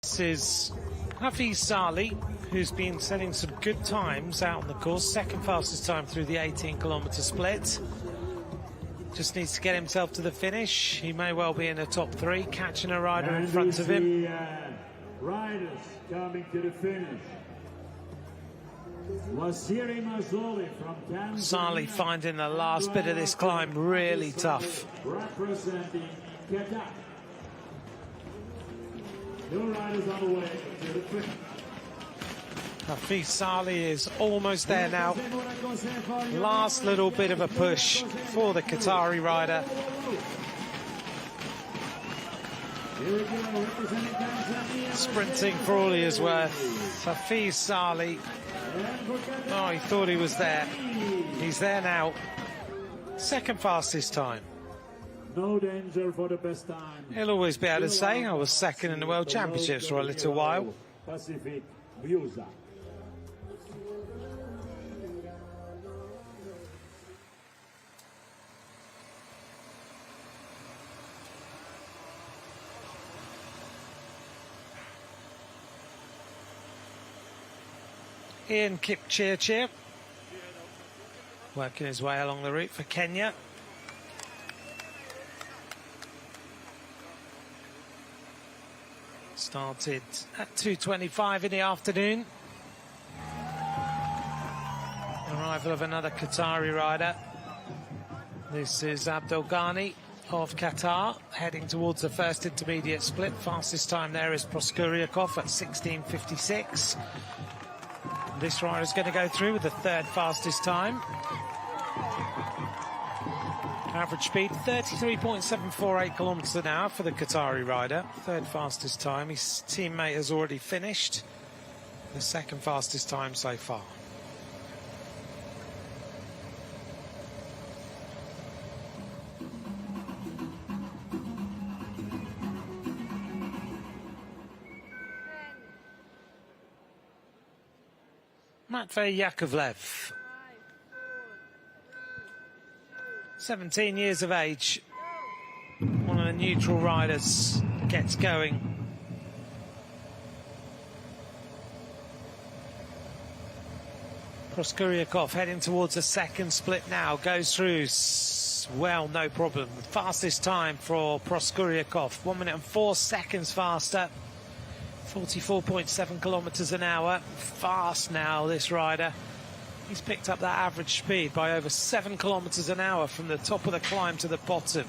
This is Hafiz Salih, who's been setting some good times out on the course. Second fastest time through the 18-kilometre split. Just needs to get himself to the finish. He may well be in the top three, catching a rider in front of him. Riders coming to the finish. Salih finding the last bit of this climb really tough. Representing Qatar. New riders on the way to the finish. Hafiz Salih is almost there now. Last little bit of a push for the Qatari rider. Sprinting for all he is worth. Hafiz Salih. Oh, he thought he was there. He's there now. Second fastest time. No danger for the best time. He'll always be able to say, I was second in the World Championships for a little while. Pacific byusa. Ian Kipchirchir working his way along the route for Kenya. Started at 2:25 in the afternoon. Arrival of another Qatari rider. This is Abdel Ghani of Qatar, heading towards the first intermediate split. Fastest time there is Proskuryakov at 16:56. This rider is going to go through with the third fastest time. Average speed 33.748 kilometers an hour for the Qatari rider. Third fastest time. His teammate has already finished. The second fastest time so far. Matvey Yakovlev, 17 years of age, one of the neutral riders, gets going. Proskuryakov heading towards the second split now, goes through, well, no problem. Fastest time for Proskuryakov, 1 minute and 4 seconds faster. 44.7 kilometers an hour. Fast now, this rider. He's picked up that average speed by over 7 kilometers an hour from the top of the climb to the bottom.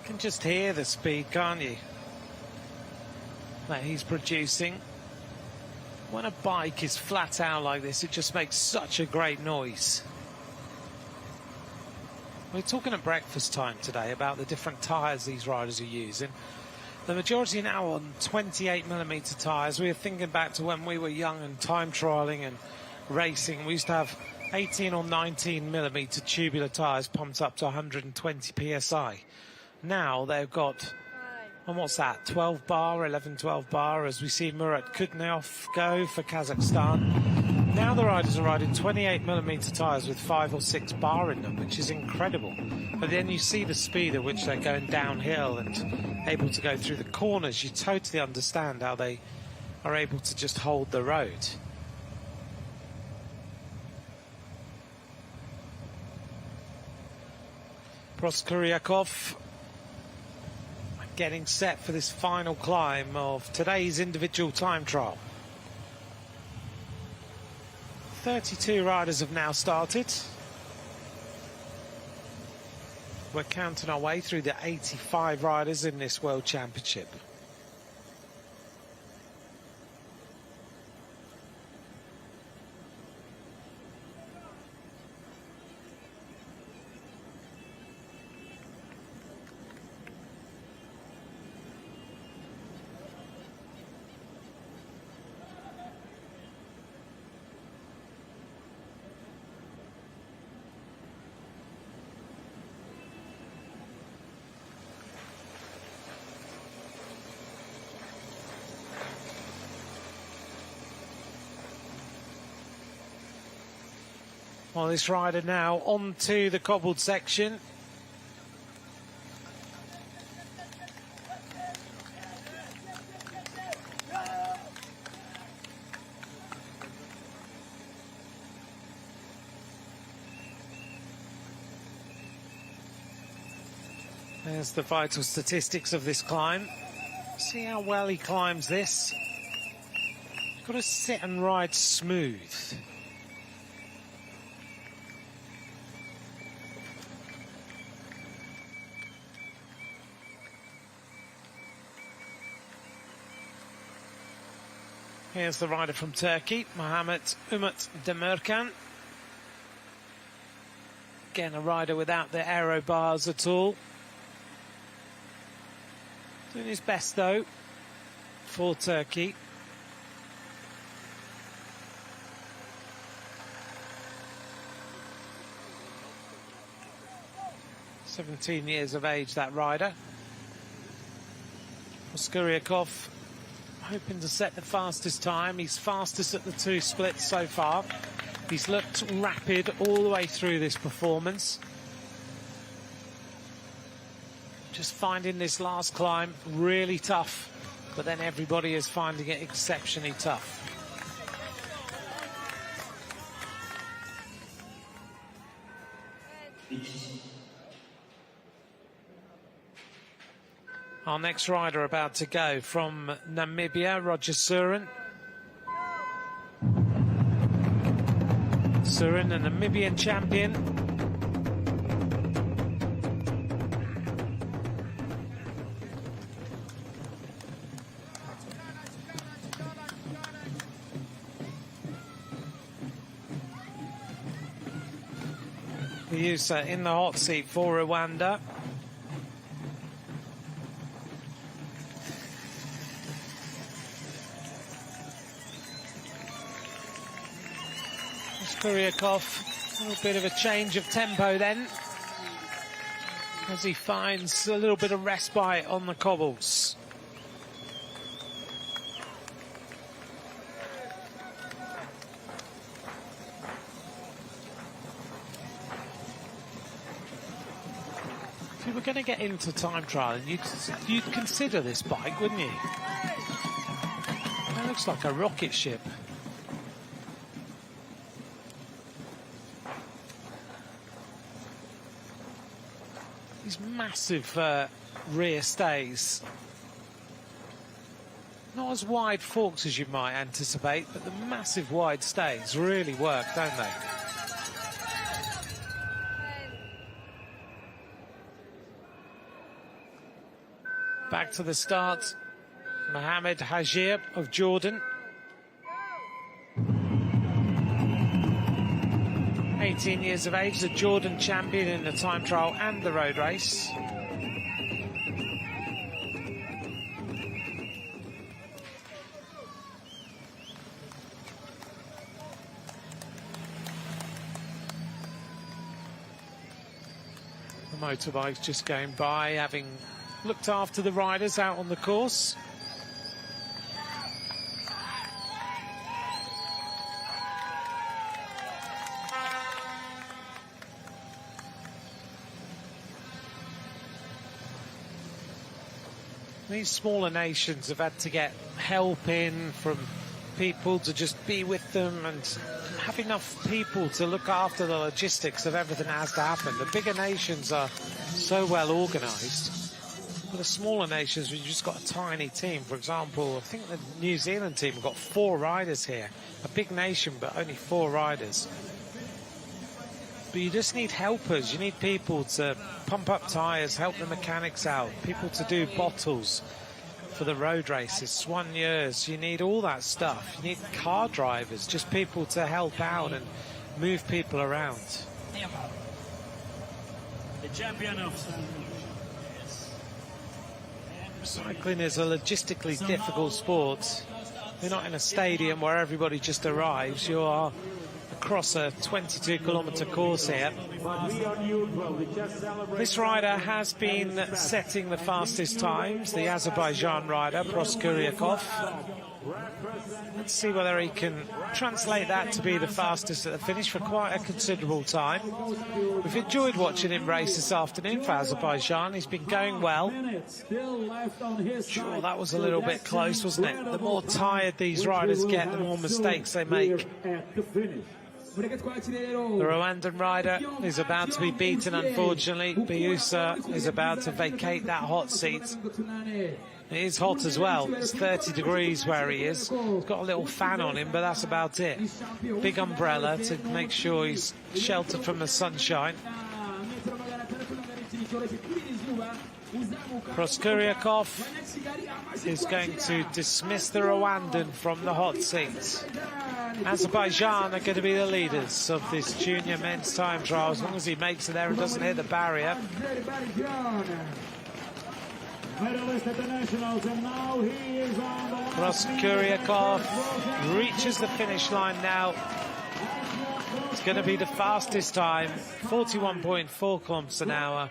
You can just hear the speed, can't you, that he's producing. When a bike is flat out like this, it just makes such a great noise. We're talking at breakfast time today about the different tyres these riders are using. The majority now on 28mm tyres. We were thinking back to when we were young and time trialling and racing. We used to have 18 or 19mm tubular tyres pumped up to 120 psi. Now they've got, and what's that, 12 bar, 11, 12 bar, as we see Murat Kudneov go for Kazakhstan. Now the riders are riding 28mm tyres with 5 or 6 bar in them, which is incredible. But then you see the speed at which they're going downhill and able to go through the corners. You totally understand how they are able to just hold the road. Proskuryakov getting set for this final climb of today's individual time trial. 32 riders have now started. We're counting our way through the 85 riders in this World Championship. Well, this rider now onto the cobbled section. There's the vital statistics of this climb. See how well he climbs this. You've got to sit and ride smooth. Here's the rider from Turkey, Mehmet Umut Demirkan. Again, a rider without the aero bars at all. Doing his best, though, for Turkey. "17 years of age, that rider. Proskuryakov hoping to set the fastest time. He's fastest at the 2 splits so far. He's looked rapid all the way through this performance. Just finding this last climb really tough, but then everybody is finding it exceptionally tough. Our next rider about to go from Namibia, Roger Surin. Surin, a Namibian champion. Byusa in the hot seat for Rwanda. Proskuryakov, a little bit of a change of tempo then, as he finds a little bit of respite on the cobbles. If you were going to get into time trial, you'd consider this bike, wouldn't you? That looks like a rocket ship. These massive rear stays. Not as wide forks as you might anticipate, but the massive wide stays really work, don't they? Back to the start, Mohamed Hajir of Jordan. 18 years of age, the Jordan champion in the time trial and the road race. The motorbike's just going by, having looked after the riders out on the course. These smaller nations have had to get help in from people to just be with them and have enough people to look after the logistics of everything that has to happen. The bigger nations are so well organised. For the smaller nations, we've just got a tiny team. For example, I think the New Zealand team have got 4 riders here. A big nation, but only 4 riders. But you just need helpers. You need people to pump up tyres, help the mechanics out, people to do bottles for the road races, soigneurs. You need all that stuff. You need car drivers, just people to help out and move people around. The champion of cycling is a logistically difficult sport. You're not in a stadium where everybody just arrives. You are across a 22-kilometre course here. This rider has been setting the fastest times, the Azerbaijan rider, Proskuryakov. Let's see whether he can translate that to be the fastest at the finish for quite a considerable time. We've enjoyed watching him race this afternoon for Azerbaijan. He's been going well. Sure, that was a little bit close, wasn't it? The more tired these riders get, the more mistakes they make. The Rwandan rider is about to be beaten, unfortunately. Byusa is about to vacate that hot seat. It is hot as well. It's 30 degrees where he is. He's got a little fan on him, but that's about it. Big umbrella to make sure he's sheltered from the sunshine. Proskuryakov is going to dismiss the Rwandan from the hot seats. Azerbaijan are going to be the leaders of this junior men's time trial, as long as he makes it there and doesn't hit the barrier. Proskuryakov reaches the finish line now. It's going to be the fastest time, 41.4 kilometers an hour.